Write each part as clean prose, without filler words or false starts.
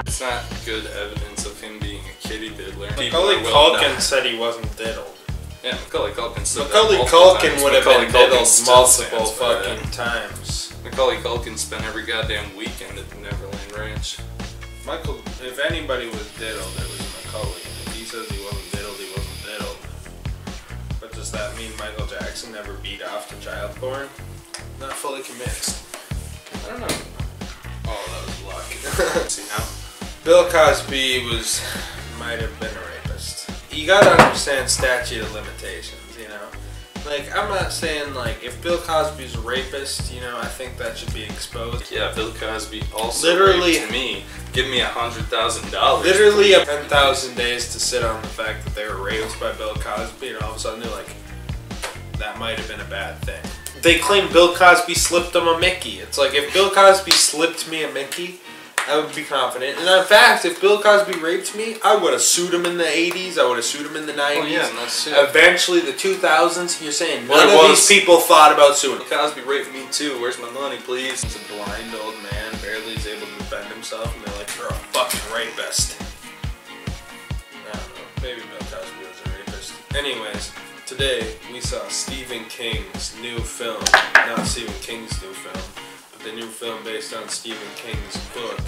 It's not good evidence of him being a kitty diddler. Macaulay Culkin said he wasn't diddled. Yeah, Macaulay Culkin said Macaulay Culkin would have been diddled multiple fucking times. Macaulay Culkin spent every goddamn weekend at the Neverland Ranch. Michael, if anybody was diddled, it was Macaulay. If he says he wasn't diddled, he wasn't diddled. But does that mean Michael Jackson never beat off to child porn? Not fully convinced. I don't know. Oh, that was luck. See now? Bill Cosby might have been a rapist. You gotta understand statute of limitations, you know? Like, I'm not saying, like, if Bill Cosby's a rapist, you know, I think that should be exposed. Yeah, Bill Cosby also literally raped me. Give me $100,000. Literally 10,000 days to sit on the fact that they were raped by Bill Cosby, and all of a sudden they're like, that might have been a bad thing. They claim Bill Cosby slipped them a Mickey. It's like, if Bill Cosby slipped me a Mickey, I would be confident. And in fact, if Bill Cosby raped me, I would have sued him in the 80s. I would have sued him in the 90s. Oh, yeah, that's it. Eventually, the 2000s, you're saying none of these people thought about suing him. Bill Cosby raped me too. Where's my money, please? He's a blind old man, barely is able to defend himself, and they're like, you're a fucking rapist. I don't know. Maybe Bill Cosby was a rapist. Anyways, today we saw Stephen King's new film. Not Stephen King's new film, but the new film based on Stephen King's book,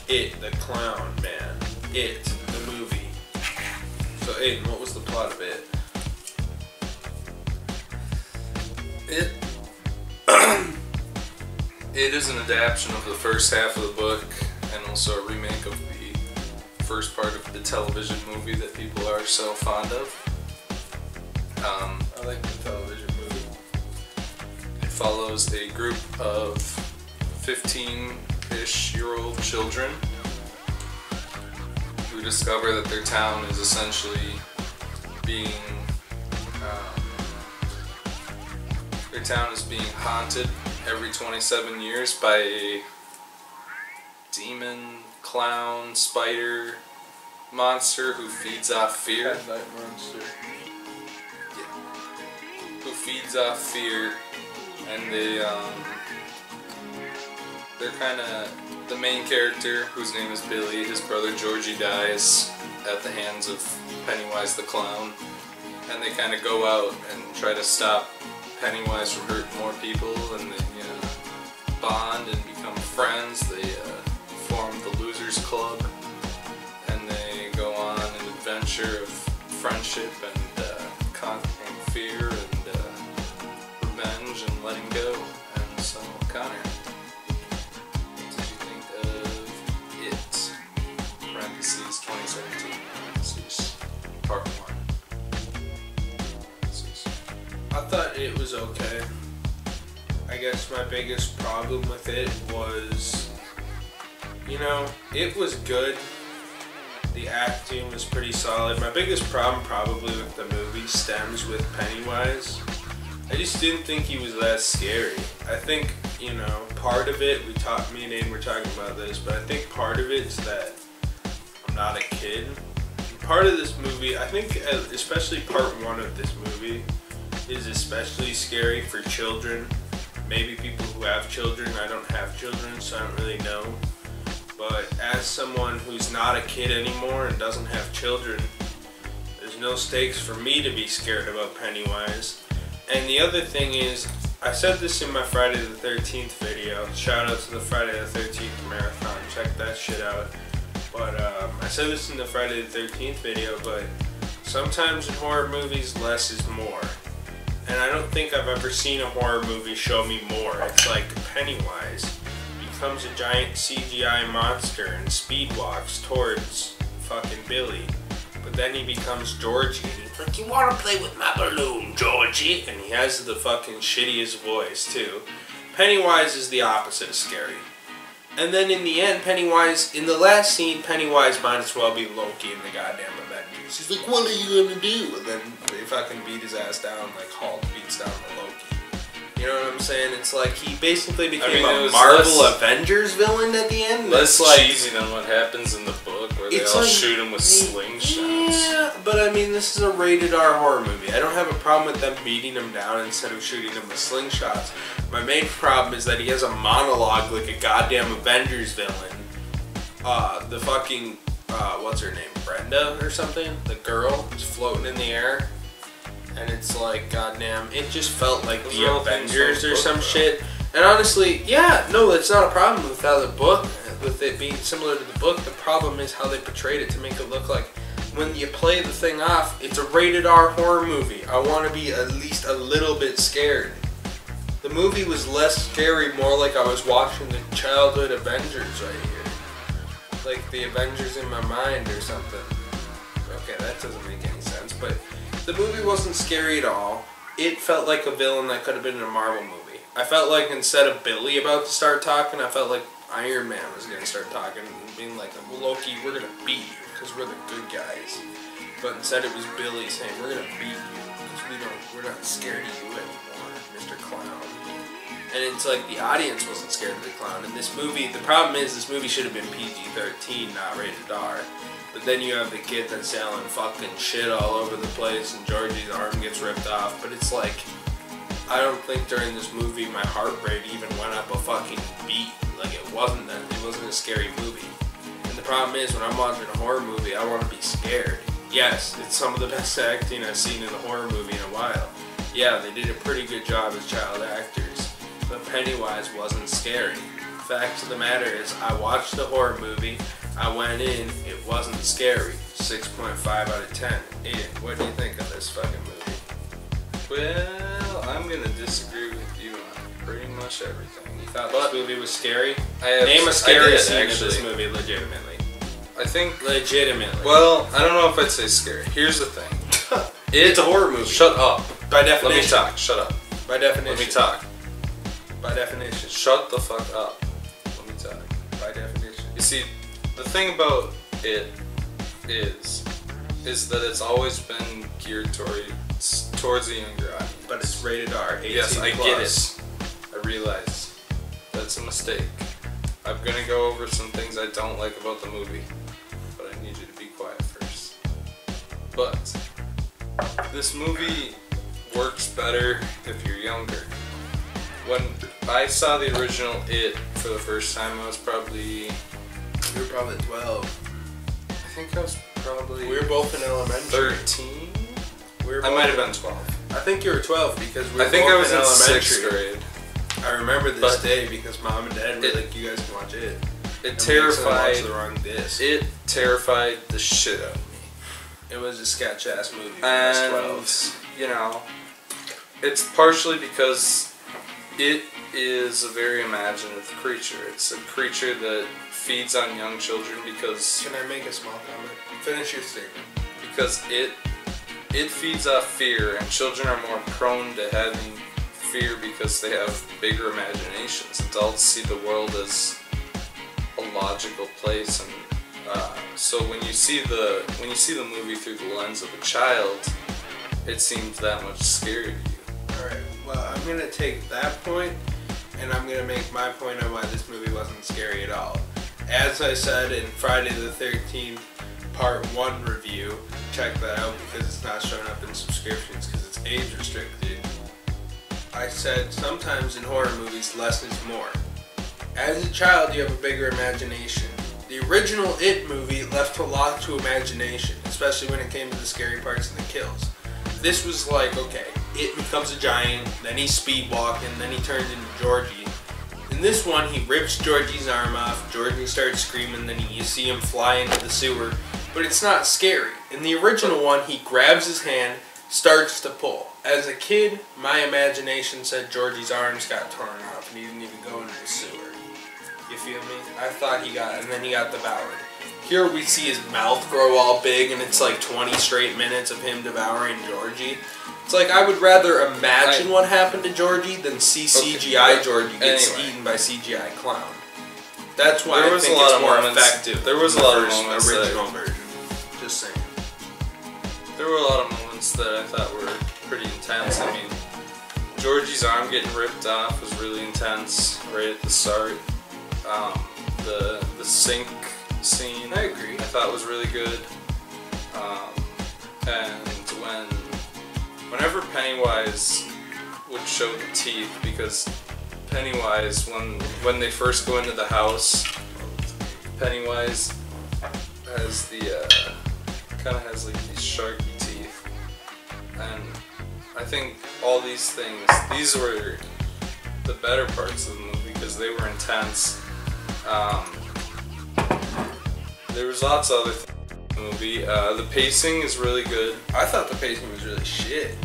It, the Clown Man. It, the movie. So Aiden, what was the plot of It? It is an adaptation of the first half of the book and also a remake of the first part of the television movie that people are so fond of. I like the television movie. It follows a group of 15-ish-year-old children who discover that their town is essentially being haunted every 27 years by a demon, clown, spider monster who feeds off fear. Headlight monster. Who feeds off fear, and they're kind of the main character, whose name is Billy. His brother Georgie dies at the hands of Pennywise the Clown, and they kind of go out and try to stop Pennywise from hurting more people, and they bond and become friends. They form the Losers Club, and they go on an adventure of friendship and conquering fear and revenge and letting go. And so, Connor, what did you think of It? Parentheses 2017. Parentheses Part 1. Parentheses. I thought it was okay. I guess my biggest problem with it was, you know, it was good. The acting was pretty solid. My biggest problem probably with the movie stems with Pennywise. I just didn't think he was that scary. I think, you know, part of it, me and Aiden were talking about this, but I think part of it is that I'm not a kid. Part of this movie, I think especially part 1 of this movie, is especially scary for children. Maybe people who have children. I don't have children, so I don't really know. But as someone who's not a kid anymore and doesn't have children, there's no stakes for me to be scared about Pennywise. And the other thing is, I said this in my Friday the 13th video. Shout out to the Friday the 13th marathon. Check that shit out. But I said this in the Friday the 13th video, but sometimes in horror movies, less is more. And I don't think I've ever seen a horror movie show me more. It's like Pennywise becomes a giant CGI monster and speed walks towards fucking Billy. But then he becomes Georgie and he's like, you wanna play with my balloon, Georgie? And he has the fucking shittiest voice too. Pennywise is the opposite of scary. And then in the end, Pennywise, in the last scene, Pennywise might as well be Loki in the goddamn Avengers. He's like, what are you gonna do? And then they fucking beat his ass down like Hulk beats down the Loki. You know what I'm saying? It's like he basically became a Marvel Avengers villain at the end. Less like cheesy than what happens in the book, where they all shoot him with slingshots. Yeah, but I mean, this is a rated R horror movie. I don't have a problem with them beating him down instead of shooting him with slingshots. My main problem is that he has a monologue like a goddamn Avengers villain. The fucking, what's her name? Brenda or something? The girl is floating in the air. And it's like, goddamn, it just felt like the Avengers or some shit. And honestly, yeah, no, it's not a problem with how the book, with it being similar to the book. The problem is how they portrayed it to make it look like when you play the thing off, it's a rated R horror movie. I want to be at least a little bit scared. The movie was less scary, more like I was watching the childhood Avengers right here. Like the Avengers in my mind or something. Okay, that doesn't make any sense, but the movie wasn't scary at all. It felt like a villain that could have been in a Marvel movie. I felt like instead of Billy about to start talking, I felt like Iron Man was going to start talking and being like, Loki, we're going to beat you because we're the good guys. But instead it was Billy saying, we're going to beat you because we're not scared of you anymore, Mr. Clown. And it's like the audience wasn't scared of the clown. And this movie, the problem is this movie should have been PG-13, not rated R. But then you have the kid that's selling fucking shit all over the place and Georgie's arm gets ripped off. But it's like, I don't think during this movie my heart rate even went up a fucking beat. Like it wasn't a scary movie. And the problem is when I'm watching a horror movie, I want to be scared. Yes, it's some of the best acting I've seen in a horror movie in a while. Yeah, they did a pretty good job as child actors. But Pennywise wasn't scary. Fact of the matter is, I watched the horror movie, I went in, it wasn't scary. 6.5 out of 10. Aiden, what do you think of this fucking movie? Well, I'm gonna disagree with you on pretty much everything. You thought this movie was scary? Name a scary scene of this movie, legitimately. I think... Legitimately. Well, I don't know if I'd say scary. Here's the thing. It's a horror movie. Shut up. By definition. Let me talk. Shut up. By definition. Let me talk. By definition. Shut the fuck up. Let me talk. By definition. You see, the thing about it is that it's always been geared towards a younger audience. But it's rated R, 18 Yes, I plus. get it. I realize that's a mistake. I'm gonna go over some things I don't like about the movie, but I need you to be quiet first. But this movie works better if you're younger. When I saw the original It for the first time, I was probably... You were probably 12. I think I was probably... We were both in elementary. 13? I might have been 12. I think you were 12 because we were I think both I was in elementary. 6th grade. I remember this day because Mom and Dad were like, you guys can watch it. It terrified... the wrong disc. It terrified the shit out of me. It was a sketch-ass movie for And, us 12s. you know, it's partially because it is a very imaginative creature. It's a creature that feeds on young children because... Can I make a small comment? Finish your statement. Because it feeds off fear, and children are more prone to having fear because they have bigger imaginations. Adults see the world as a logical place, and so when you see the movie through the lens of a child, it seems that much scarier to you. Alright, well, I'm gonna take that point and I'm gonna make my point on why this movie wasn't scary at all. As I said in Friday the 13th Part 1 review, check that out because it's not showing up in subscriptions because it's age restricted. I said sometimes in horror movies less is more. As a child you have a bigger imagination. The original It movie left a lot to imagination, especially when it came to the scary parts and the kills. This was like, okay, It becomes a giant, then he's speed walking, then he turns into Georgie. In this one, he rips Georgie's arm off, Georgie starts screaming, then you see him fly into the sewer, but it's not scary. In the original one, he grabs his hand, starts to pull. As a kid, my imagination said Georgie's arms got torn off and he didn't even go into the sewer. You feel me? I thought he got, and then he got devoured. Here we see his mouth grow all big and it's like 20 straight minutes of him devouring Georgie. It's like I would rather imagine what happened to Georgie than see CGI Georgie gets eaten by CGI clown. That's why I think it's more effective. There was a lot of moments original version. Just saying. There were a lot of moments that I thought were pretty intense. I mean, Georgie's arm getting ripped off was really intense right at the start. The sink scene. I agree. I thought was really good. And whenever Pennywise would show the teeth, because Pennywise, when they first go into the house, Pennywise has kind of has like these sharky teeth, and I think all these things, these were the better parts of the movie because they were intense. There was lots of other things in the movie. The pacing is really good. I thought the pacing was really shit.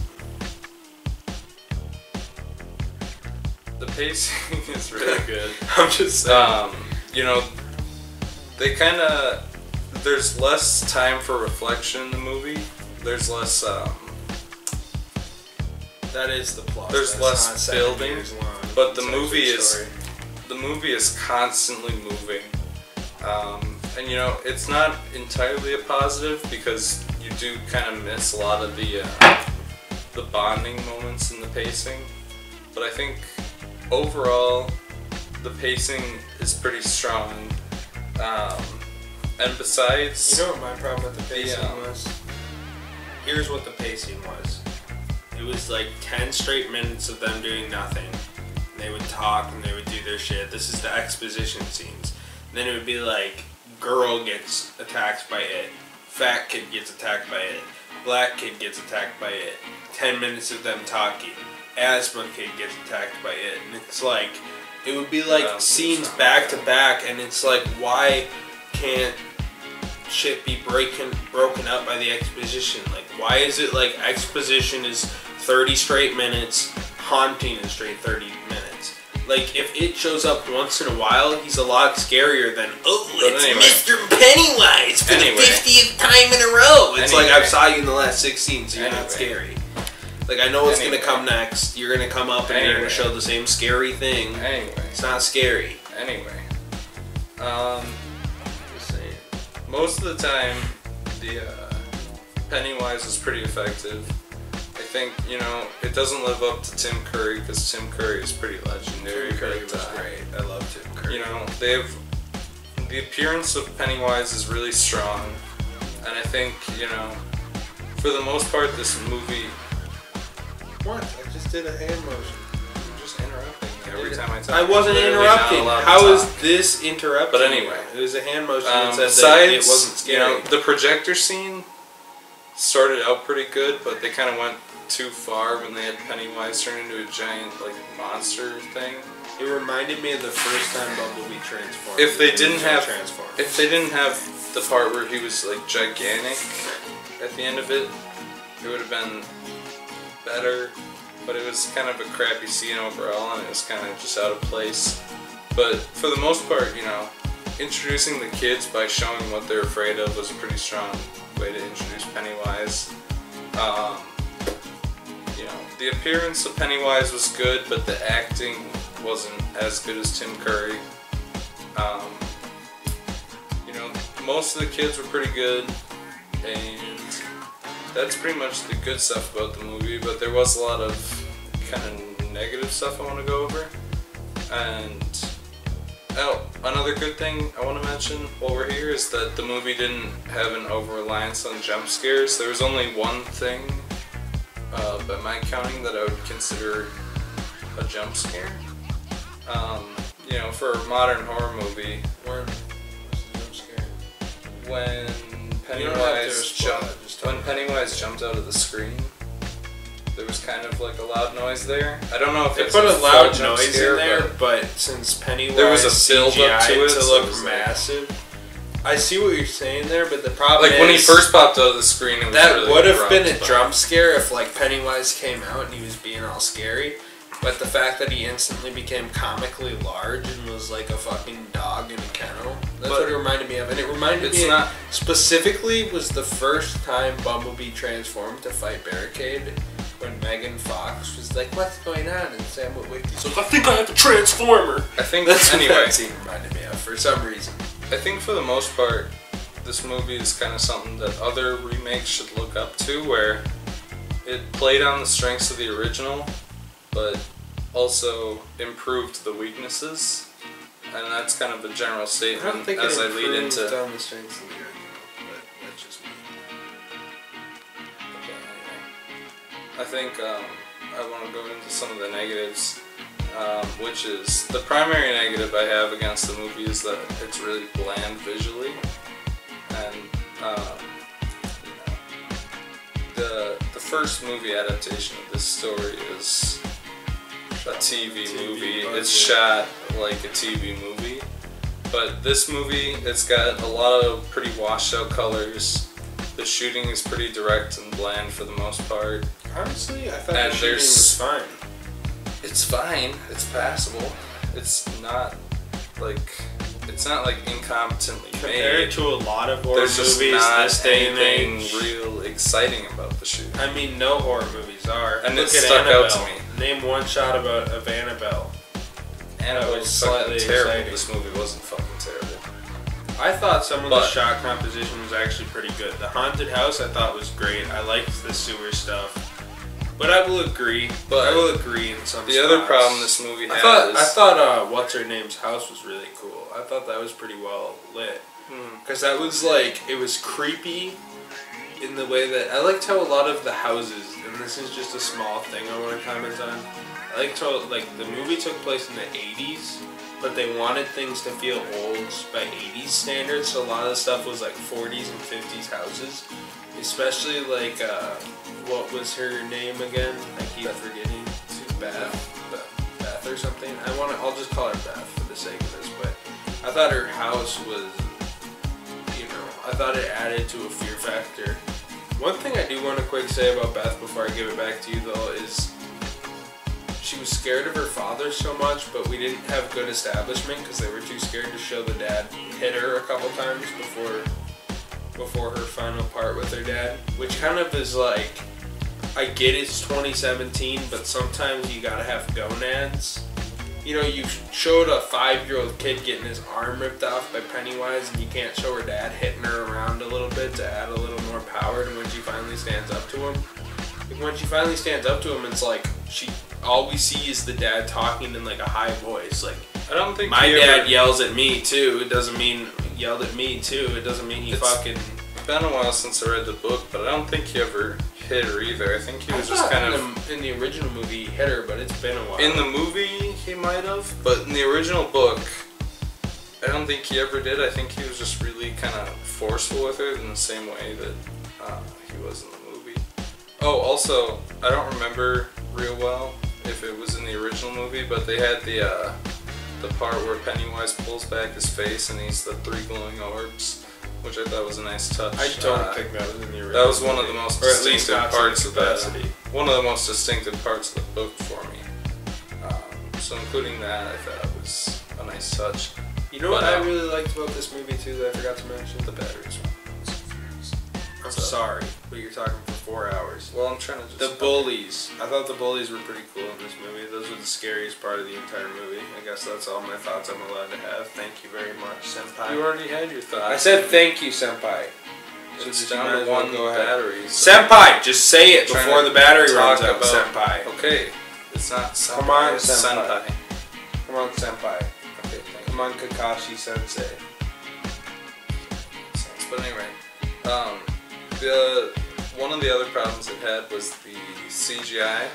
The pacing is really good. I'm just saying. You know, they kind of, there's less time for reflection in the movie. There's less, that is the plot. There's less building, but the movie is constantly moving. And you know, it's not entirely a positive because you do kind of miss a lot of the bonding moments in the pacing. But I think overall, the pacing is pretty strong. And besides, you know what my problem with the pacing was? Here's what the pacing was. It was like 10 straight minutes of them doing nothing. And they would talk and they would do their shit. This is the exposition scenes. And then it would be like, girl gets attacked by it. Fat kid gets attacked by it. Black kid gets attacked by it. 10 minutes of them talking. Asthma kid gets attacked by it. And it's like, it would be like scenes back to back, and it's like, why can't shit be broken up by the exposition? Like, why is it like exposition is 30 straight minutes, haunting is straight 30 minutes? Like, if it shows up once in a while, he's a lot scarier than, oh, it's Mr. Pennywise for the 50th time in a row. It's like, I saw you in the last 16, so you're not scary. Like, I know what's going to come next. You're going to come up and you're going to show the same scary thing. It's not scary. Just saying. Most of the time, the Pennywise is pretty effective. I think, you know, it doesn't live up to Tim Curry because Tim Curry is pretty legendary. Tim Curry was great. I love Tim Curry. You know, the appearance of Pennywise is really strong, and I think, you know, for the most part, this movie. What? I just did a hand motion. You're just interrupting me every time I talk. I wasn't interrupting. How is this interrupting? But anyway, it was a hand motion that said besides, that it wasn't scary. You know, the projector scene started out pretty good, but they kind of went too far when they had Pennywise turn into a giant like monster thing. It reminded me of the first time Bumblebee transformed. If they didn't have the part where he was like gigantic at the end of it, it would have been better. But it was kind of a crappy scene overall, and it was kind of just out of place. But for the most part, you know, introducing the kids by showing what they're afraid of was a pretty strong way to introduce Pennywise. You know, the appearance of Pennywise was good, but the acting wasn't as good as Tim Curry. You know, most of the kids were pretty good, and that's pretty much the good stuff about the movie, but there was a lot of kind of negative stuff I want to go over. And another good thing I want to mention while we're here is that the movie didn't have an over-reliance on jump scares. There was only one thing, by my counting, that I would consider a jump scare. You know, for a modern horror movie, What's the jump scare? When Pennywise jumped out of the screen, there was kind of like a loud noise there. I don't know if it's put a loud noise in there, but since Pennywise there was a build up to it to look massive. I see what you're saying there, but the problem like is, when he first popped out of the screen, it was that really would have been a jump scare if like Pennywise came out and he was being all scary. But the fact that he instantly became comically large and was like a fucking dog in a kennel, that's what it reminded me of. And it reminded me specifically was the first time Bumblebee transformed to fight Barricade, when Megan Fox was like, "What's going on?" and Sam Witwicky said, "I think I have a transformer." I think that's anyway, what that scene reminded me of for some reason. I think for the most part, this movie is kind of something that other remakes should look up to, where it played on the strengths of the original, but also improved the weaknesses. And that's kind of a general I don't statement think as it I lead improved into. on the strengths of the original, but that's just me. Okay, anyway. I think I want to go into some of the negatives, which is the primary negative I have against the movie is that it's really bland visually, and the first movie adaptation of this story is a TV movie. budget. It's shot like a TV movie, but this movie, it's got a lot of pretty washed out colors. The shooting is pretty direct and bland for the most part. Honestly, I thought And the shooting was fine. It's fine. It's passable. It's not like incompetently Compared made. to a lot of horror There's just movies not this day and anything age. real exciting about the shooting. I mean, no horror movies are. And Look it at stuck Annabelle. out to me. Name one shot of Annabelle. Annabelle was was slightly fucking terrible. exciting. This movie wasn't fucking terrible. I thought some of the But- shot composition was actually pretty good. The haunted house I thought was great. I liked the sewer stuff. But I will agree. In some The other spots. problem this movie has I thought what's her name's house was really cool. I thought that was pretty well lit. Because that was like, it was creepy in the way that, I liked how a lot of the houses, and this is just a small thing I want to comment on, I liked how, like, the movie took place in the 80s, but they wanted things to feel old by 80s standards, so a lot of the stuff was like 40s and 50s houses, especially like, what was her name again? I keep forgetting. Beth or something. I'll just call her Beth for the sake of this, but I thought her house was, I thought it added to a fear factor. One thing I do want to quick say about Beth before I give it back to you though is she was scared of her father so much, but we didn't have good establishment because they were too scared to show the dad hit her a couple times before her final part with her dad, which kind of is like, I get it's 2017, but sometimes you gotta have gonads. You showed a 5-year-old kid getting his arm ripped off by Pennywise, and you can't show her dad hitting her around a little bit to add a little more power to when she finally stands up to him. And when she finally stands up to him, it's like, all we see is the dad talking in like a high voice. Like, I don't think my dad yells at me too. It doesn't mean yelled at me too. It doesn't mean he fucking. It's been a while since I read the book, but I don't think he ever hit her either. I think he was just kind of... In the original movie, he hit her, but it's been a while. In the movie, he might have, but in the original book, I don't think he ever did. I think he was just really kind of forceful with her in the same way that he was in the movie. Oh, also, I don't remember real well if it was in the original movie, but they had the part where Pennywise pulls back his face and he's the 3 glowing orbs, which I thought was a nice touch. I don't think that was in the original. That was one of the most distinctive parts of that. capacity. One of the most distinctive parts of the book for me. So including that, I thought it was a nice touch. You know what I really liked about this movie too that I forgot to mention? The batteries. I'm sorry, but you're talking for 4 hours. Well, I'm trying to just... The bullies. I thought the bullies were pretty cool in this movie. Those were the scariest part of the entire movie. I guess that's all my thoughts I'm allowed to have. Thank you very much, Senpai. You already had your thoughts. I said thank you, Senpai. So It's just you down might to as well 1 go ahead. battery. Senpai, just say it Trying before to the battery runs talk out, about- Senpai. Okay, it's not Senpai. Come on, it's Senpai. Senpai. Come on, Senpai. Okay, thank Come on, Kakashi Sensei. you. But anyway, one of the other problems it had was the CGI.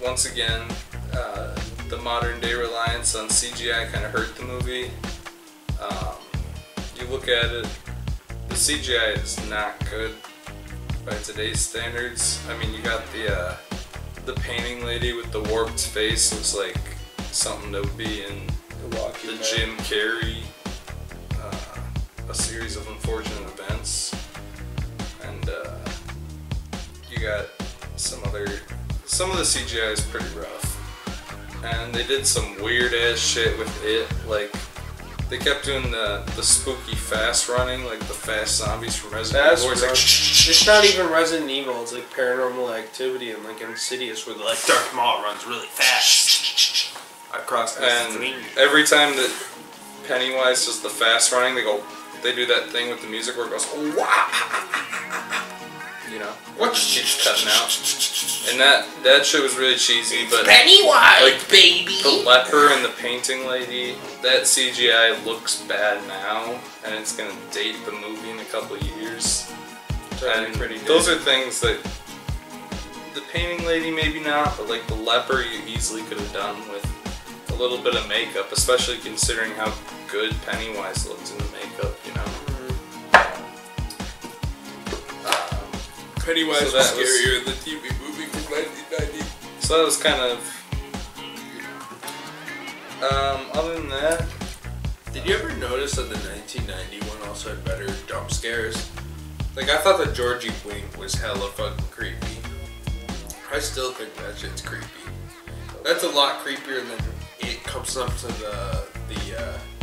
Once again, the modern day reliance on CGI kind of hurt the movie. You look at it, the CGI is not good by today's standards. I mean, you got the painting lady with the warped face. Looks like something that would be in the Jim Carrey, a series of unfortunate events. And you got some of the CGI is pretty rough, and they did some weird ass shit with it. Like, they kept doing the spooky fast running, like the fast zombies from Resident Evil. It's not even Resident Evil, it's like Paranormal Activity and like Insidious, where like Darth Maul runs really fast across the screen. Every time that Pennywise does the fast running, they do that thing with the music where it goes, wow. you know, What's keeps cutting out. And that shit was really cheesy, but Pennywise, like, baby. the leper and the painting lady, that CGI looks bad now, and it's gonna date the movie in a couple of years. And those are things that the painting lady maybe not, but like the leper you easily could have done with a little bit of makeup, especially considering how good Pennywise looks in the makeup, you know. Pennywise was scarier than the TV movie from 1990. So that was kind of. Other than that, did you ever notice that the 1990 one also had better jump scares? Like, I thought the Georgie wink was hella fucking creepy. I still think that shit's creepy. That's a lot creepier than it comes up to the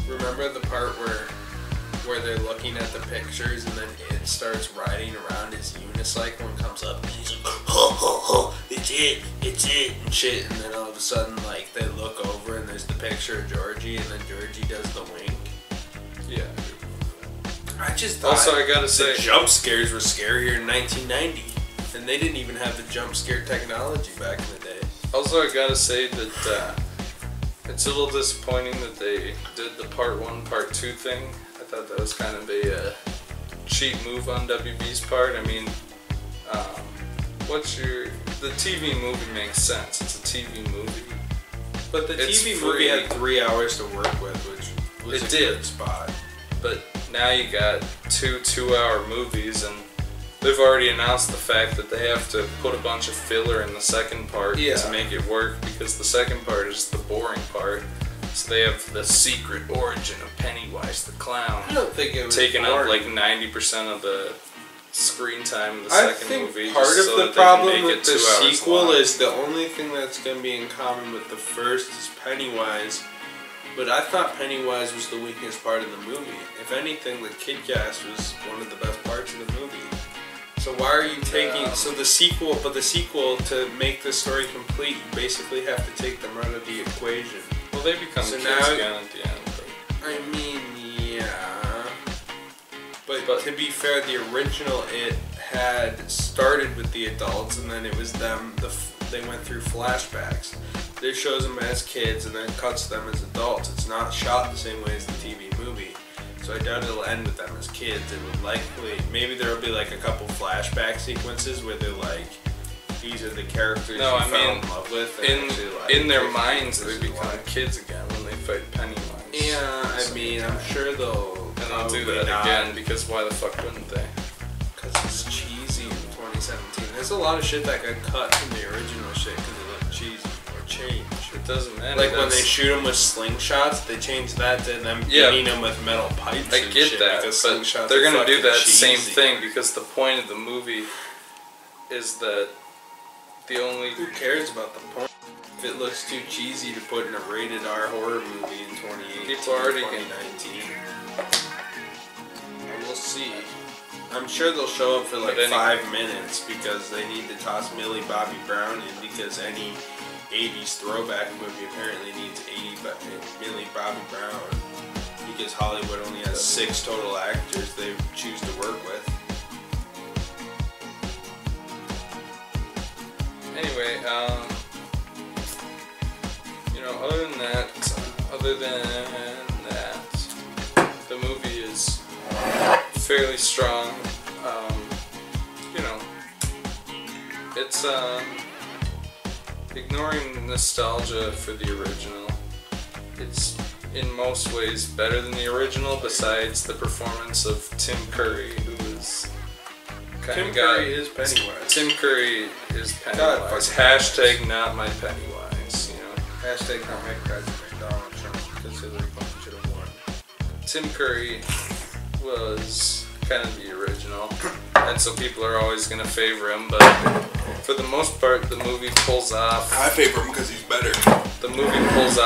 remember the part where they're looking at the pictures and then it starts riding around his unicycle and comes up and he's like, ho ho ho, it's it, and shit, and then all of a sudden, like, they look over and there's the picture of Georgie and then Georgie does the wink. yeah. I just thought Also, I gotta say, the jump scares were scarier in 1990, and they didn't even have the jump scare technology back in the day. Also, I gotta say that it's a little disappointing that they did the part 1, part 2 thing. I thought that was kind of a cheap move on WB's part. I mean, the TV movie makes sense. It's a TV movie. But the TV movie had 3 hours to work with, which was a good spot. But now you got 2 2-hour movies, and they've already announced the fact that they have to put a bunch of filler in the second part to make it work, because the second part is the boring part. So they have the secret origin of Pennywise the Clown. I don't think it was taking boring. up like 90% of the screen time of the second movie. Part of so the that problem they can make with it the 2 hours sequel long. is the only thing that's going to be in common with the first is Pennywise. But I thought Pennywise was the weakest part of the movie. If anything, the Kid Cast was one of the best parts of the movie. So why are you taking the sequel to make the story complete, you basically have to take them out of the equation. Well, they become kids again at the end. But. I mean, yeah. But to be fair, the original it had started with the adults, and then it was them. They went through flashbacks. It shows them as kids and then cuts them as adults. It's not shot the same way as the TV movie. So I doubt it'll end with them as kids. It would likely, maybe there'll be like a couple flashback sequences where they're like, these are the characters you fell in love with. In their minds, they become kids again when they fight Pennywise. Yeah, I mean, I'm sure they'll do that again, because why the fuck wouldn't they? Because it's cheesy in 2017. There's a lot of shit that got cut from the original shit because it looked cheesy or changed. It doesn't matter. Like when they shoot them with slingshots, they changed that to them beating them with metal pipes. I get that, but they're gonna do that same thing because the point of the movie is that the only. Who cares about the point? If it looks too cheesy to put in a rated R horror movie in 2018, people already 2019, we'll see. I'm sure they'll show up for like 5 minutes because they need to toss Millie Bobby Brown in, because any 80s throwback movie apparently needs Millie Bobby Brown, because Hollywood only has 6 total actors they choose to work with. Anyway, other than that, the movie is fairly strong. It's ignoring the nostalgia for the original. It's in most ways better than the original, besides the performance of Tim Curry, who is Tim Curry is Pennywise. Tim Curry is Pennywise. Hashtag not my Pennywise, you know. Hashtag not my president, Donald Trump, because Hillary Clinton should have won. Tim Curry was kind of the original, and so people are always going to favor him, but for the most part, the movie pulls off. I favor him because he's better. The movie pulls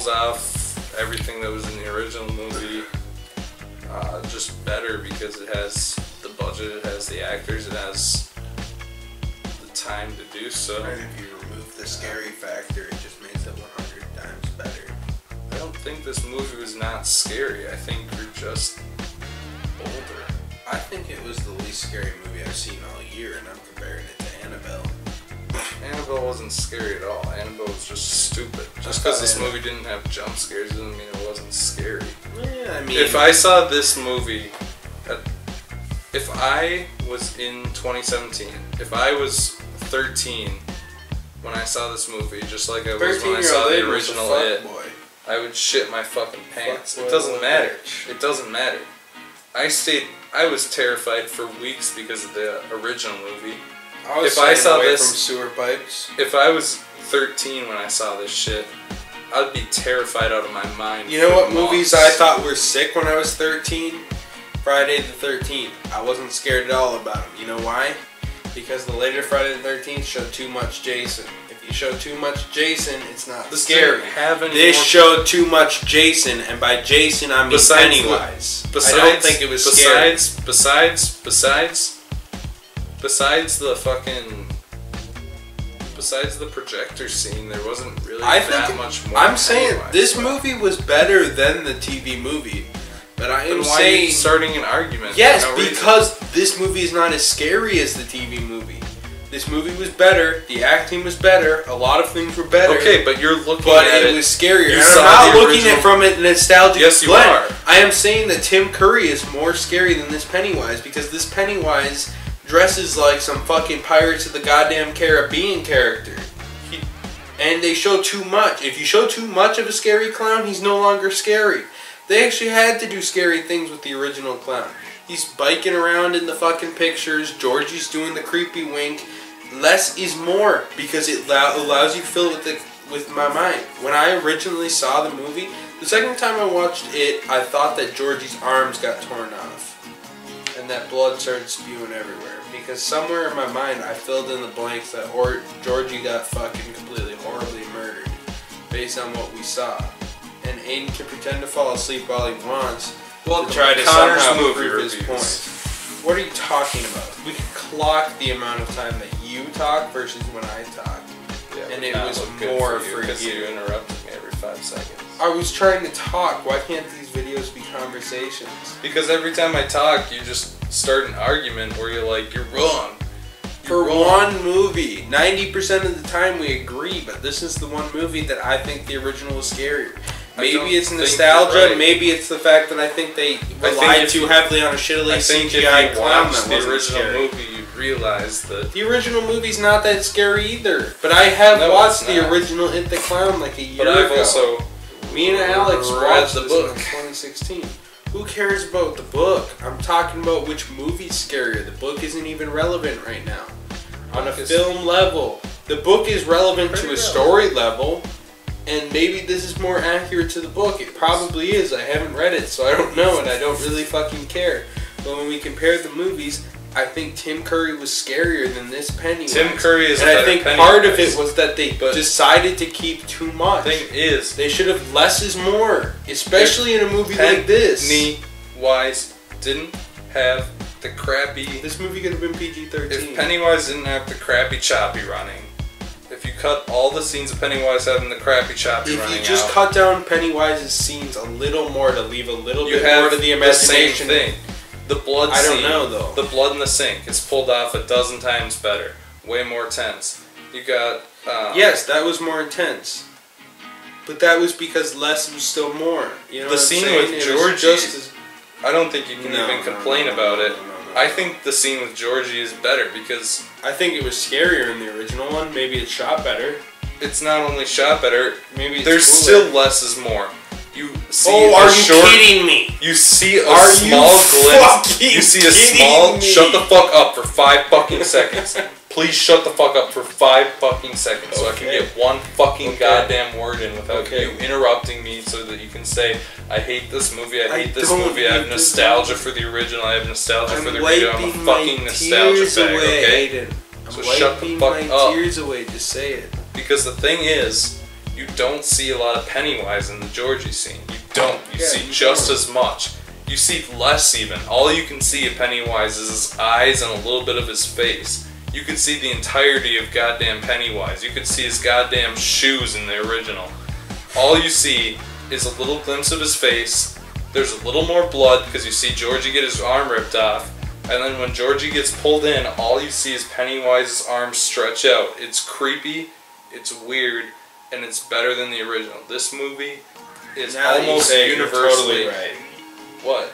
off everything that was in the original movie, just better because it has the budget, it has the actors, it has the time to do so. And if you remove the scary factor, it just makes it 100 times better. I don't think this movie was not scary. I think you're just older. I think it was the least scary movie I've seen all year, and I'm comparing it to Annabelle. Annabelle wasn't scary at all. Annabelle was just stupid. Just because this movie didn't have jump scares doesn't mean it wasn't scary. Yeah, I mean... If I saw this movie... If I was in 2017, if I was 13 when I saw this movie, just like I was when I saw the original It, I would shit my fucking pants. It doesn't matter. It doesn't matter. I was terrified for weeks because of the original movie. If I saw this from sewer pipes. If I was 13 when I saw this shit, I'd be terrified out of my mind. You know what movies I thought were sick when I was 13? Friday the 13th. I wasn't scared at all about them. You know why? Because the later Friday the 13th showed too much Jason. If you show too much Jason, it's not scary. This showed too much Jason, and by Jason I mean Pennywise. I don't think it was scary. Besides the projector scene, there wasn't really that much more. I'm saying this movie was better than the TV movie. But I am saying... Why are you starting an argument? Yes, because this movie is not as scary as the TV movie. This movie was better. The acting was better. A lot of things were better. Okay, but you're looking at it... But it was scarier. And I'm not looking at it from a nostalgic Yes, you are. I am saying that Tim Curry is more scary than this Pennywise because this Pennywise dresses like some fucking Pirates of the goddamn Caribbean character. And they show too much. If you show too much of a scary clown, he's no longer scary. They actually had to do scary things with the original clown. He's biking around in the fucking pictures. Georgie's doing the creepy wink. Less is more because it allows you to fill it with my mind. When I originally saw the movie, the second time I watched it, I thought that Georgie's arms got torn off. And that blood started spewing everywhere. Because somewhere in my mind, I filled in the blanks that Georgie got fucking completely horribly murdered. Based on what we saw. And Aiden can pretend to fall asleep while he wants to try to somehow prove his point. What are you talking about? We could clock the amount of time that you talk versus when I talk. Yeah, and it was more for you. Because you interrupted me every 5 seconds. I was trying to talk. Why can't these videos be conversations? Because every time I talk, you just start an argument where you're like, you're wrong. For one movie, 90% of the time we agree, but this is the one movie that I think the original was scarier. Maybe it's nostalgia. Right. Maybe it's the fact that I think they relied too heavily on a shittily CGI clown that wasn't the original scary. Movie, you realize that the original movie's not that scary either. But I have watched the original It the Clown like a year ago. But I've also me and Alex watched the book in 2016. Who cares about the book? I'm talking about which movie's scarier. The book isn't even relevant right now. On a film level, the book is relevant to a story level. And maybe this is more accurate to the book. It probably is. I haven't read it, so I don't know, and I don't really fucking care. But when we compare the movies, I think Tim Curry was scarier than this Pennywise. Tim Curry is, and I think part of it was that they decided to keep too much. The thing is, they should have less is more, especially in a movie like this. Pennywise didn't have the crappy. This movie could have been PG-13. If Pennywise didn't have the crappy choppy running. If you cut all the scenes of Pennywise having the crappy choppy running out. If you just cut down Pennywise's scenes a little more to leave a little bit more to the imagination. The same thing. The blood I scene. don't know though. The blood in the sink is pulled off 12 times better. Way more tense. You got... yes, that was more intense. But that was because less was still more. You know the scene with Georgie, I don't think you can even complain about it. I think the scene with Georgie is better because... I think it was scarier in the original one. Maybe it's shot better. It's not only shot better, maybe it's there's cooler. still less is more. You see are you kidding me? You see a small glimpse. You see a small... Shut the fuck up for 5 fucking seconds. Please shut the fuck up for 5 fucking seconds so I can get one fucking goddamn word in without you interrupting me so that you can say, I hate this movie, I hate this movie, I have nostalgia for the original, I have nostalgia for the original, I'm a fucking nostalgia bag, okay? So shut the fuck up. Tears away, just say it. Because the thing is, you don't see a lot of Pennywise in the Georgie scene. You don't. You see just as much. You see less even. All you can see of Pennywise is his eyes and a little bit of his face. You could see the entirety of goddamn Pennywise. You could see his goddamn shoes in the original. All you see is a little glimpse of his face. There's a little more blood because you see Georgie get his arm ripped off. And then when Georgie gets pulled in, all you see is Pennywise's arms stretch out. It's creepy, it's weird, and it's better than the original. This movie is almost universally... You're totally right. What?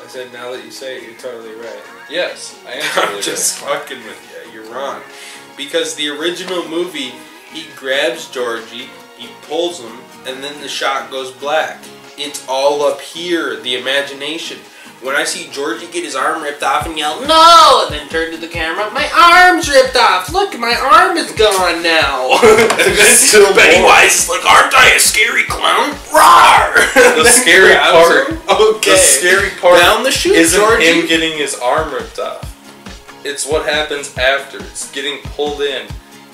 I said, now that you say it, you're totally right. Yes, I am totally I'm just fucking with you. You're wrong. Because the original movie, he grabs Georgie, he pulls him, and then the shot goes black. It's all up here, the imagination. When I see Georgie get his arm ripped off and yell, "No!" and then turn to the camera, "My arm's ripped off! Look, my arm is gone now!" And then still Pennywise is like, "Aren't I a scary clown? Roar!" The scary part, okay. The scary part Down the chute, isn't Georgie. him getting his arm ripped off. It's what happens after. It's getting pulled in.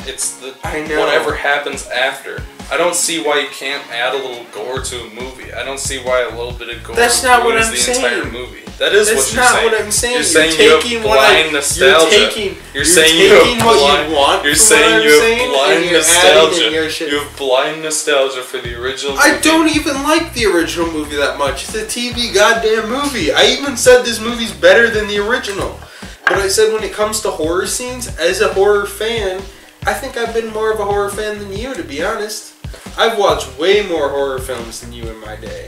It's the whatever happens after. I don't see why you can't add a little gore to a movie. I don't see why a little bit of gore That's not what ruins I'm the saying. entire movie. That is That's what you're not saying. what I'm saying. You're saying you're you have taking blind nostalgia. You're saying you have what you want. You're from saying what you I'm have saying, blind and you're nostalgia. adding in your shit. You have blind nostalgia for the original movie. I don't even like the original movie that much. It's a TV goddamn movie. I even said this movie's better than the original. But I said when it comes to horror scenes, as a horror fan, I think I've been more of a horror fan than you, to be honest. I've watched way more horror films than you in my day.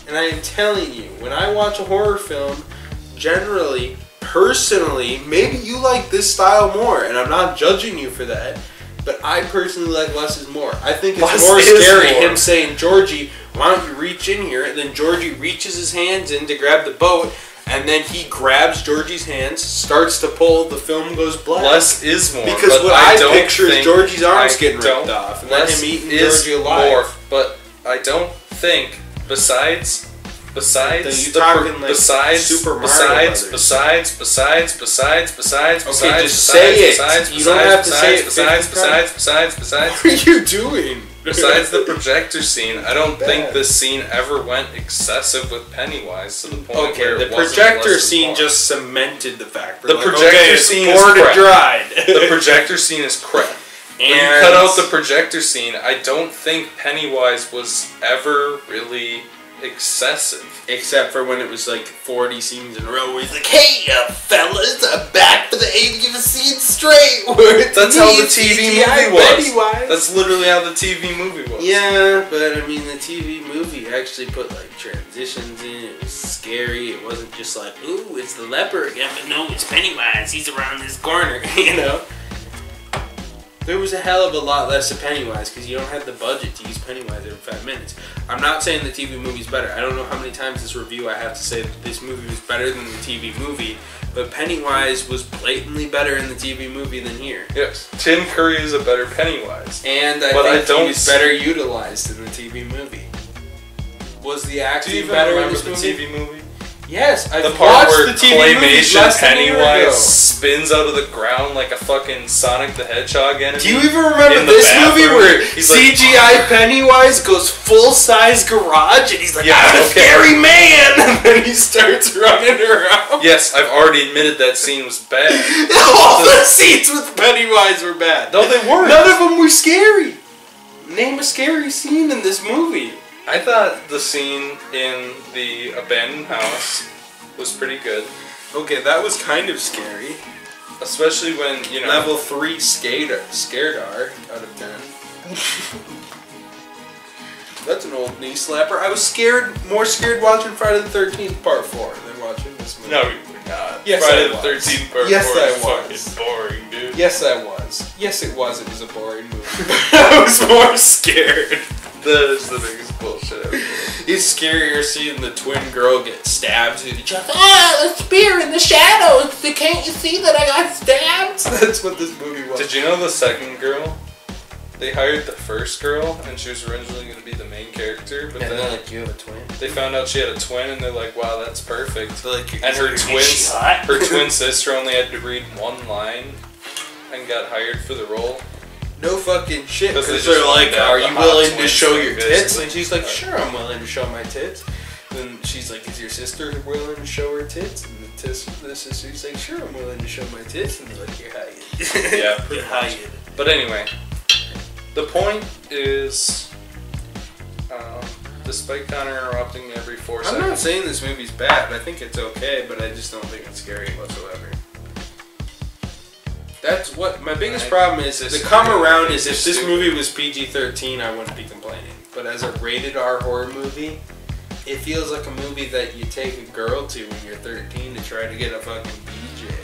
And I am telling you, when I watch a horror film, generally, personally, maybe you like this style more, and I'm not judging you for that, but I personally like less is more. I think it's Less more is scary, more. him saying, "Georgie, why don't you reach in here?" And then Georgie reaches his hands in to grab the boat, and then he grabs Georgie's hands, starts to pull, the film goes black. Less is more. Because but what I don't picture is think- Georgie's arms I getting don't- ripped off, and then less him eating is Georgie alive. more, but I don't think besides Then you the talking like besides Super Mario besides Brothers. besides Okay, just say it. You don't have to say it besides 50 What are you doing? besides the projector scene, I don't think Bad. this scene ever went excessive with Pennywise to the point where Okay, it the wasn't projector less scene more. just cemented the fact. The We're projector it's scene is poured and crap. dried. The projector scene is crap. When you And cut out the projector scene, I don't think Pennywise was ever really excessive. except for when it was like 40 scenes in a row where he's like, "Hey, fellas, I'm back for the 80th scene straight." Where it's That's me, how the TV CGI movie was. Pennywise. That's literally how the TV movie was. Yeah, but I mean, the TV movie actually put like transitions in. It was scary. It wasn't just like, "Ooh, it's the leopard." Yeah, but no, it's Pennywise. He's around this corner. You know. There was a hell of a lot less of Pennywise because you don't have the budget to use Pennywise every 5 minutes. I'm not saying the TV movie's better. I don't know how many times this review I have to say that this movie was better than the TV movie, but Pennywise was blatantly better in the TV movie than here. Yes. Tim Curry is a better Pennywise. And I But I think don't he was better utilized in the TV movie. Was the Do you acting even better in remember this the movie? TV movie? Yes, I've The part watched where the TV movie claymation less than a year ago. Pennywise spins out of the ground like a fucking Sonic the Hedgehog enemy. Do you even remember in the this movie bathroom. where He's like, CGI Pennywise goes full-size garage and he's like, Yeah, "I'm a okay. scary man," and then he starts running around? Yes, I've already admitted that scene was bad. All the scenes with Pennywise were bad. No, they weren't. None of them were scary. Name a scary scene in this movie. I thought the scene in the abandoned house was pretty good. Okay, that was kind of scary. Especially when, you know... Level 3 Scaredar out of 10. That's an old knee slapper. I was more scared watching Friday the 13th Part 4 than watching this movie. No, you were not. Yes, Friday I the was. 13th Part Yes, 4 I is was. fucking boring, dude. Yes, I was. Yes, it was. It was a boring movie. I was more scared. That is the biggest bullshit ever. It's scarier seeing the twin girl get stabbed through the chest. Ah, the spear in the shadows. Can't you see that I got stabbed? That's what this movie was. Did you know the second girl? They hired the first girl, and she was originally going to be the main character, but And then they're like, "You have a twin?" they found out she had a twin, and they're like, "Wow, that's perfect." So like, And her is twin, she hot? her twin sister only had to read one line, and got hired for the role. No fucking shit. 'Cause they Because just they're like, wanted to have "Are the you hot willing to twins show thing, your tits?" basically. And she's like, "Sure, I'm willing to show my tits." Then she's like, "Is your sister willing to show her tits?" And the sister's like, "Sure, I'm willing to show my tits." And they're like, "You're hired." Yeah, You're pretty much. hired. But anyway, the point is, despite Connor interrupting me every 4 I'm seconds. not saying this movie's bad. I think it's okay, but I just don't think it's scary whatsoever. That's what my biggest problem is. The come around is if this movie was PG-13, I wouldn't be complaining. But as a rated R horror movie, it feels like a movie that you take a girl to when you're 13 to try to get a fucking BJ.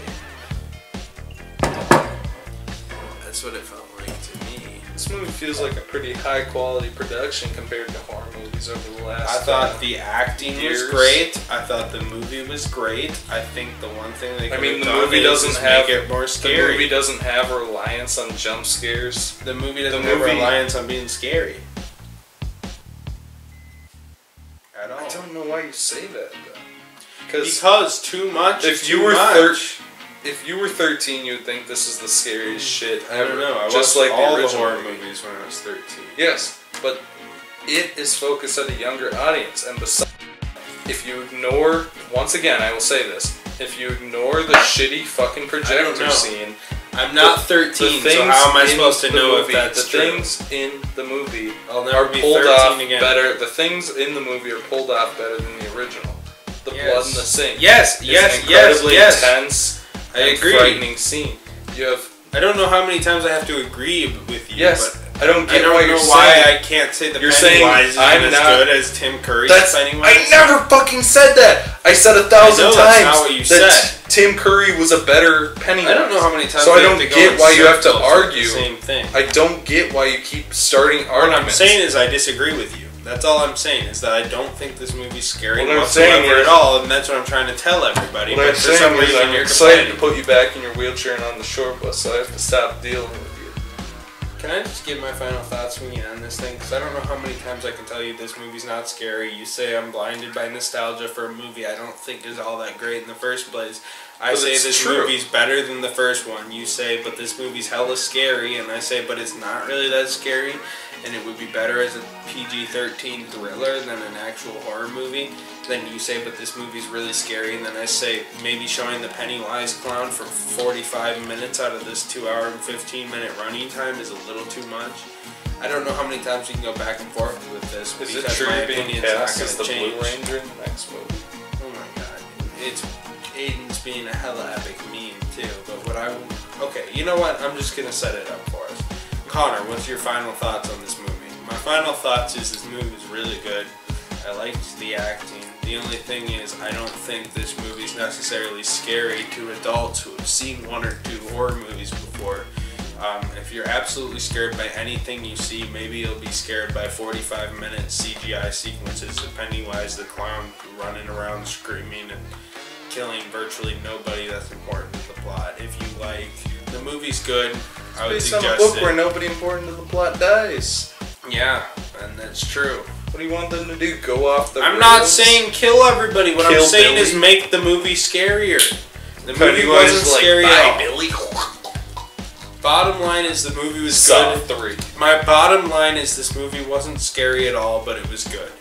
That's what it felt like to me. This movie feels like a pretty high quality production compared to horror movies over the last. I thought the acting was great. I thought the movie was great. I think the one thing they could have done is make it more scary. The movie doesn't have a reliance on jump scares. The movie doesn't have a reliance on being scary. At all. I don't know why you say that though. Because too much. If you were 13, you would think this is the scariest shit ever. I don't know. I just watched like all the the original horror movies when I was 13. Yes, but it is focused at a younger audience, and besides, if you ignore, once again, I will say this: if you ignore the shitty fucking projector scene, I'm not 13, so how am I supposed to know if that's true? The things in the movie are pulled off better. The things in the movie are pulled off better than the original. The blood in the sink. Yes. Intense. I agree. Frightening scene. You have. I don't know how many times I have to agree with you. Yes. But I don't get why you're saying I can't say the Pennywise isn't as good as Tim Curry's Pennywise. I never fucking said that. I said 1,000 times that's not what you said. Tim Curry was a better Pennywise. I don't know how many times. So I don't get why you have to argue. Same thing. I don't get why you keep starting arguments. What I'm saying is I disagree with you. That's all I'm saying, is that I don't think this movie's scary whatsoever at all, and that's what I'm trying to tell everybody. What I'm saying is I'm excited to put you back in your wheelchair and on the shore bus, so I have to stop dealing with you. Can I just give my final thoughts when you end this thing? Because I don't know how many times I can tell you this movie's not scary. You say I'm blinded by nostalgia for a movie I don't think is all that great in the first place. I say this movie's better than the first one. You say, but this movie's hella scary, and I say, but it's not really that scary, and it would be better as a PG-13 thriller than an actual horror movie. Then you say, but this movie's really scary, and then I say, maybe showing the Pennywise clown for 45 minutes out of this 2 hour and 15-minute running time is a little too much. I don't know how many times you can go back and forth with this, is it true my being opinion's not going to change. Blue Ranger in the next movie? Oh my god. It's Aiden's being a hella epic meme too, but okay, you know what? I'm just gonna set it up for us. Connor, what's your final thoughts on this movie? My final thoughts is this movie is really good. I liked the acting. The only thing is, I don't think this movie's necessarily scary to adults who have seen 1 or 2 horror movies before. If you're absolutely scared by anything you see, maybe you'll be scared by 45-minute CGI sequences of Pennywise the clown running around screaming and killing virtually nobody that's important to the plot. If you like, the movie's good. I would suggest it's based on a book where nobody important to the plot dies. Yeah, and that's true. What do you want them to do? Go off the I'm not saying kill everybody. What I'm saying is make the movie scarier. The movie wasn't scary at all. Billy. Bottom line is the movie was good. 3. My bottom line is this movie wasn't scary at all, but it was good.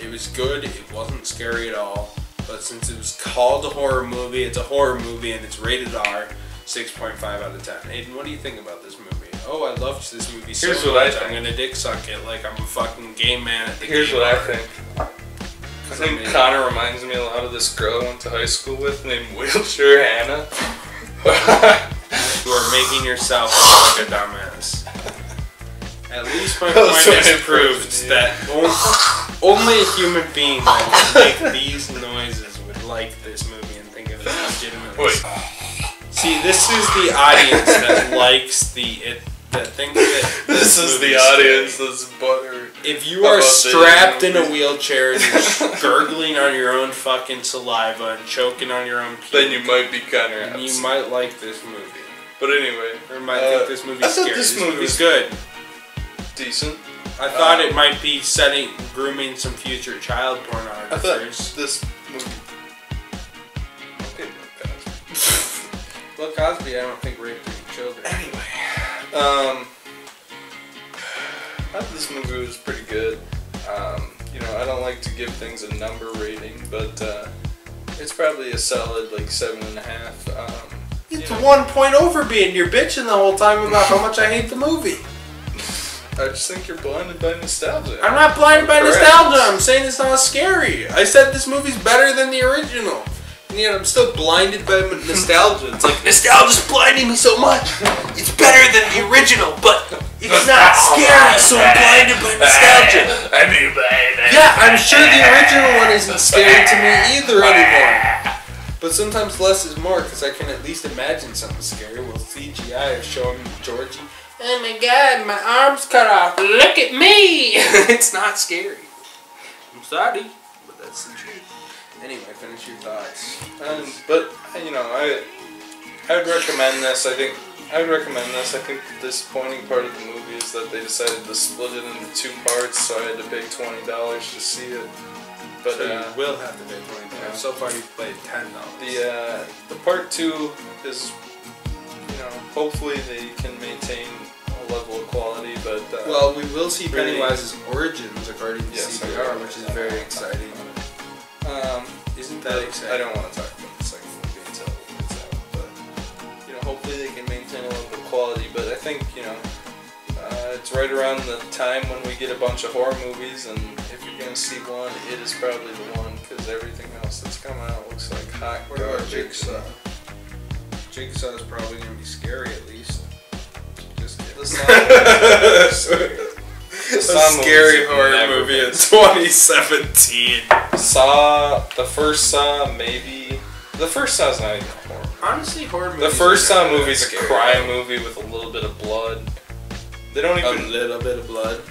It was good. It wasn't scary at all. But since it was called a horror movie, it's a horror movie and it's rated R, 6.5 out of 10. Aiden, what do you think about this movie? Oh, I loved this movie so much. I'm gonna dick suck it like I'm a fucking game man at the game. Here's what I think. I think Connor reminds me a lot of this girl I went to high school with named Wheelchair Hannah. You are making yourself look like a dumbass. At least my point is proved that only a human being that can make these noises would like this movie and think of it legitimately. See, this is the audience that likes that thinks that this is the audience that's buttered. If you are strapped in a wheelchair and you're gurgling on your own fucking saliva and choking on your own puke, then you might be kind of and you might like this movie. But anyway, or might think this movie's scary. This movie's good. Decent. I thought it might be grooming some future child pornographers. I thought this movie. Okay, Bill Cosby, I don't think raped any children. Anyway, I thought this movie was pretty good. You know, I don't like to give things a number rating, but it's probably a solid like 7.5. It's 1 point over being. You're bitching the whole time about how much I hate the movie. I just think you're blinded by nostalgia. I'm not blinded by Correct. nostalgia. I'm saying it's not scary. I said this movie's better than the original. And yet I'm still blinded by nostalgia. It's like, nostalgia's blinding me so much. It's better than the original, but it's not scary, so I'm blinded by nostalgia. Yeah, I'm sure the original one isn't scary to me either anymore. But sometimes less is more, because I can at least imagine something scary. Well, CGI is showing Georgie, oh my god, my arm's cut off. Look at me! It's not scary. I'm sorry, but that's the truth. Anyway, finish your thoughts. But you know, I would recommend this. I think the disappointing part of the movie is that they decided to split it into 2 parts, so I had to pay $20 to see it. But so you will have to pay $20. Yeah. So far you've played $10. The part 2 is, you know, hopefully they can maintain a level of quality, but well, we will see really, Pennywise's origins according to CBR, which is very exciting. Isn't that exciting? I don't want to talk about the second movie until it's out, but you know, hopefully they can maintain a level of quality. But I think, you know, it's right around the time when we get a bunch of horror movies, and if you're gonna see one, it is probably the one, because everything else that's coming out looks like hot garbage. Jigsaw? Jigsaw is probably gonna be scary at least. Just kidding. The scary horror movie in 2017. The first Saw, maybe. The first Saw's not even a horror. Honestly, horror movies. The first Saw movie's a crime movie with a little bit of blood. They don't even. A little bit of blood.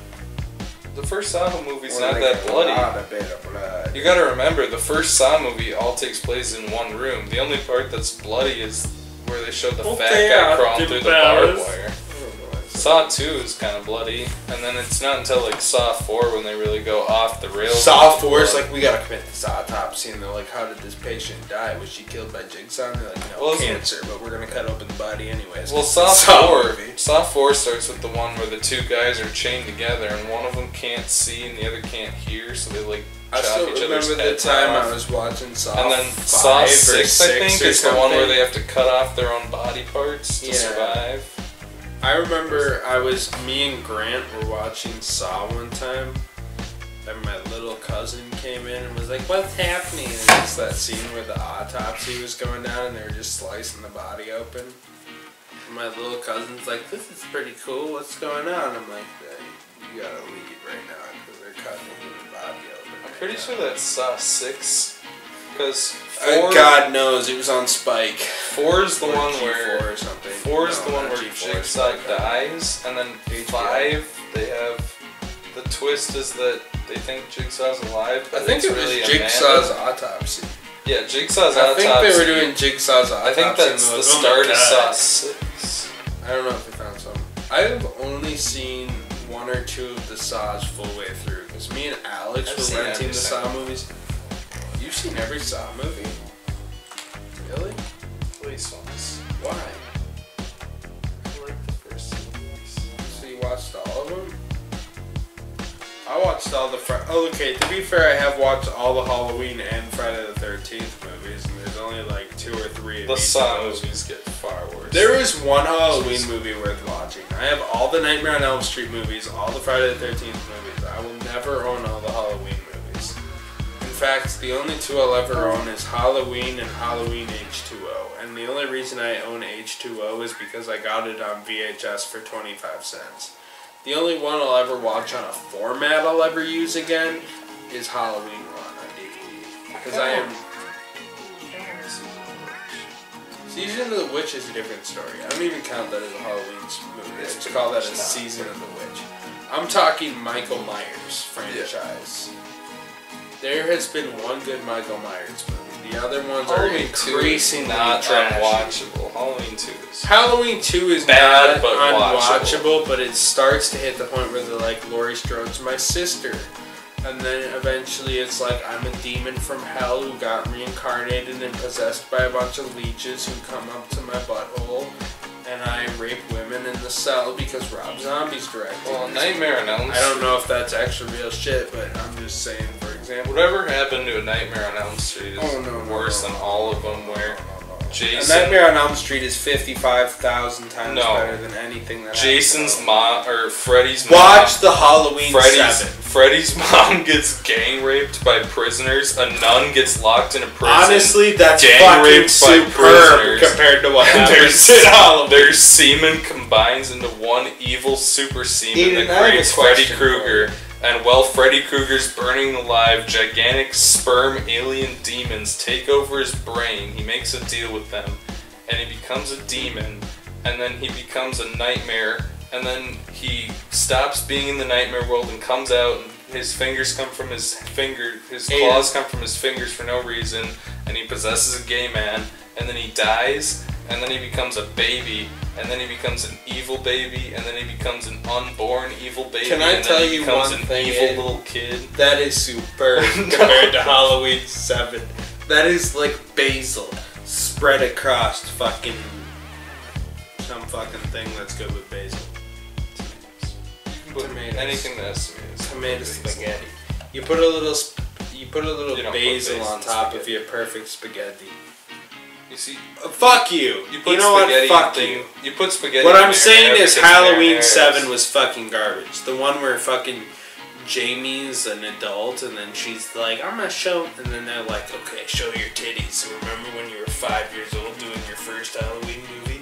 The first Saw movie's not that bloody. A bit of blood. You gotta remember, the first Saw movie all takes place in one room. The only part that's bloody is where they showed the fat guy crawling through the barbed wire. Saw 2 is kind of bloody, and then it's not until like Saw 4 when they really go off the rails. Saw 4 is like, we gotta commit this autopsy, and they're like, how did this patient die? Was she killed by Jigsaw? And they're like, no, cancer, but we're gonna cut open the body anyways. Well, Saw 4 starts with the one where the 2 guys are chained together, and one of them can't see and the other can't hear, so they like I still remember the time I was watching Saw 5 and then Saw 6, I think, is the one where they have to cut off their own body parts to survive. I remember me and Grant were watching Saw one time, and my little cousin came in and was like, what's happening? And it's that scene where the autopsy was going down and they were just slicing the body open. And my little cousin's like, this is pretty cool, what's going on? I'm like, you gotta leave right now because they're cutting the body open. I'm pretty sure that's Saw 6. Because God knows it was on Spike. 4 is the one where or something. 4 is the one where Jigsaw dies, and then 5 they have the twist is that they think Jigsaw's alive. But I think it was really Jigsaw's autopsy. Yeah, Jigsaw's autopsy. I think they were doing Jigsaw's autopsy. I think that's the start of Saw 6. I don't know if they found some. I've only seen 1 or 2 of the Saws full way through because me and Alex were renting the Saw movies. You've seen every Saw movie? Really? Police ones. Why? I like the first 2 movies. So you watched all of them? I watched all the okay, to be fair, I have watched all the Halloween and Friday the 13th movies, and there's only like 2 or 3 of the each Saw of those. movies get far worse. There is one Halloween movie worth watching. I have all the Nightmare on Elm Street movies, all the Friday the 13th movies. I will never own all the Halloween movies. In fact, the only 2 I'll ever own is Halloween and Halloween H2O. And the only reason I own H2O is because I got it on VHS for 25 cents. The only one I'll ever watch on a format I'll ever use again is Halloween 1 on DVD. Because I am... Season of the Witch is a different story. I don't even count that as a Halloween movie. I just call that a Season of the Witch. I'm talking Michael Myers franchise. There has been one good Michael Myers movie. The other ones are increasingly not trashy. unwatchable. Halloween 2 is bad, not but unwatchable, but it starts to hit the point where they're like, Laurie Strode's my sister. And then eventually it's like, I'm a demon from hell who got reincarnated and possessed by a bunch of leeches who come up to my butthole. And I rape women in the cell because Rob Zombie's directing. Well, Nightmare on Elm Street. I don't know if that's actually real shit, but I'm just saying, for example. Whatever happened to A Nightmare on Elm Street is worse than all of them, where Jason. A Nightmare on Elm Street is 55,000 times No. better than anything that Jason's mom, or Freddy's mom. Watch the Halloween 7. Freddy's mom gets gang raped by prisoners. A nun gets locked in a prison. Honestly, that's gang fucking raped by superb prisoners. compared to what And happens in Halloween. their semen combines into one evil super semen Eden, that I have a creates Freddy question Krueger. And while Freddy Krueger's burning alive, gigantic sperm alien demons take over his brain. He makes a deal with them, and he becomes a demon, and then he becomes a nightmare, and then he stops being in the nightmare world and comes out, and his fingers come from his claws come from his fingers for no reason, and he possesses a gay man, and then he dies, and then he becomes a baby, and then he becomes an evil baby, and then he becomes an unborn evil baby. Can I and tell then he you becomes one an thing, evil Ed? little kid. That is superb compared to Halloween 7. That is like basil spread across fucking some fucking thing that's good with basil. Tomatoes. Anything that has tomatoes. Tomato spaghetti. You put a little You don't put basil on in top spaghetti. of your perfect spaghetti. You see, Fuck you. you put You know what? spaghetti Fuck in you. You put spaghetti. What in I'm saying marinara is because Halloween marinara 7 was fucking garbage. The one where fucking Jamie's an adult and then she's like, I'm gonna show, and then they're like, okay, show your titties. So remember when you were 5 years old doing your first Halloween movie?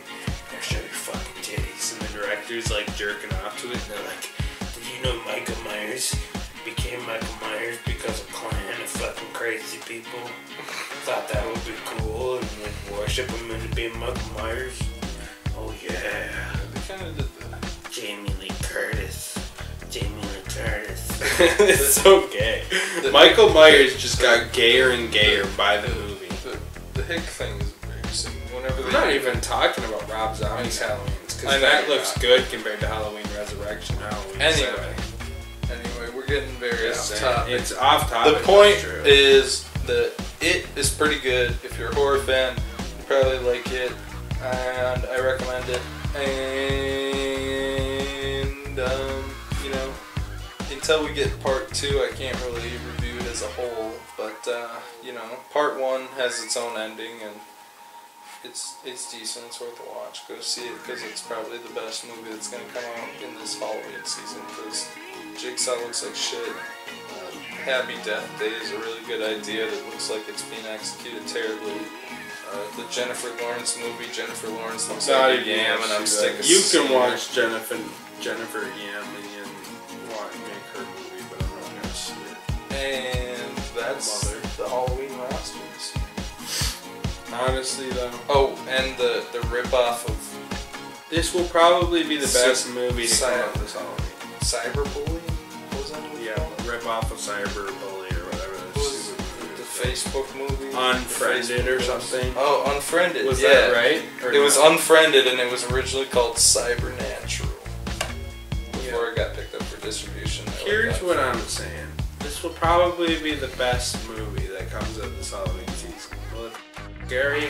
Now show your fucking titties. And the director's like jerking off to it, and they're like, did you know Michael Myers became Michael Myers because of clan of fucking crazy people? Thought that would be cool and would worship him into being Michael Myers. Oh yeah. They kind of did that. Jamie Lee Curtis. Jamie Lee Curtis. It's so gay. Michael Myers just got gayer and gayer by the movie. The hick thing is embarrassing. Whenever I'm not even talking about Rob Zombie's Halloween's, because I know that you're looks not. good compared to Halloween Resurrection. Halloween Anyway. 7. Anyway, we're getting very Just off saying. topic. It's off topic. The point that's true. is that it is pretty good. If you're a horror fan, you probably like it, and I recommend it. And you know, until we get part 2, I can't really review it as a whole. But you know, part 1 has its own ending, and it's decent. It's worth a watch. Go see it because it's probably the best movie that's gonna come out in this Halloween season. Because Jigsaw looks like shit. Happy Death Day is a really good idea that looks like it's being executed terribly. The Jennifer Lawrence movie, Jennifer Lawrence looks like a yam, and I'm sick of You seeing can her. watch Jennifer Yamley and make her movie, but I'm not gonna see it. And that's Mother. the Halloween rosters. Honestly, though, Oh, and the rip-off of this will probably be the best So- movie to come out this Halloween. cyberbullying? What was that movie Yeah, called? rip off of Cyberbully or whatever. What was the Facebook movie? Unfriended The or Facebook something. Oh, Unfriended. Was yeah. that right? Or It was not? Unfriended, and it was originally called Cybernatural. Before it got picked up for distribution. Here's what I'm saying. This will probably be the best movie that comes out this Halloween season. Well, it's scary.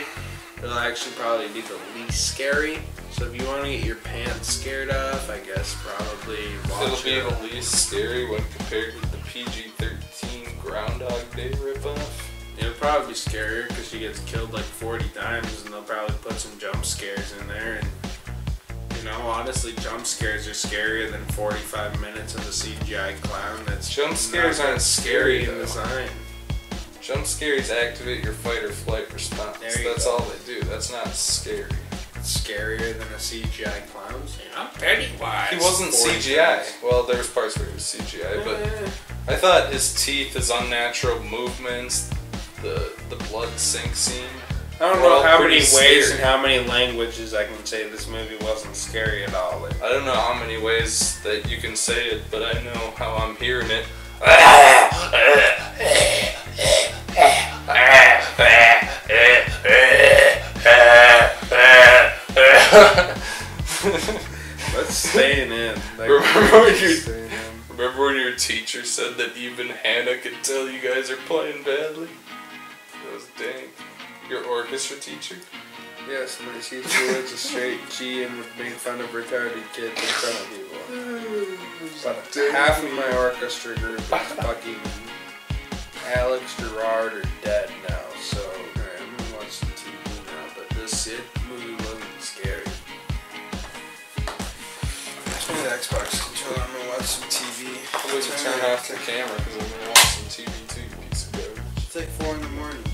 It'll actually probably be the least scary. So if you want to get your pants scared off, I guess probably watch It'll be it. the least scary when compared with the PG-13 Groundhog Day ripoff. It'll probably be scarier because she gets killed like 40 times, and they'll probably put some jump scares in there. And you know, honestly, jump scares are scarier than 45 minutes of a CGI clown. That's Jump scares not aren't scary, in though. design. Jump scares activate your fight or flight response. There you That's go. all they do. That's not scary. It's scarier than a CGI clown. I'm Pennywise. He wasn't 40 CGI. times. Well, there was parts where he was CGI, but I thought his teeth, his unnatural movements, the blood sink scene. I don't were know all how pretty many ways scary. and how many languages I can say this movie wasn't scary at all. Like, I don't know how many ways that you can say it, but I know how I'm hearing it. let's stay in. Like, Remember when your teacher said that even Hannah could tell you guys are playing badly? That was dank. Your orchestra teacher? Yes, my teacher was a straight G and would make fun of retarded kids in front of people. But half of my orchestra group is fucking Alex Gerard are dead now, so I'm gonna watch some TV now. But Xbox controller. I'm gonna watch some TV. I'm going to turn off the camera because I'm going to watch some TV too, you piece of garbage. It's like 4 in the morning.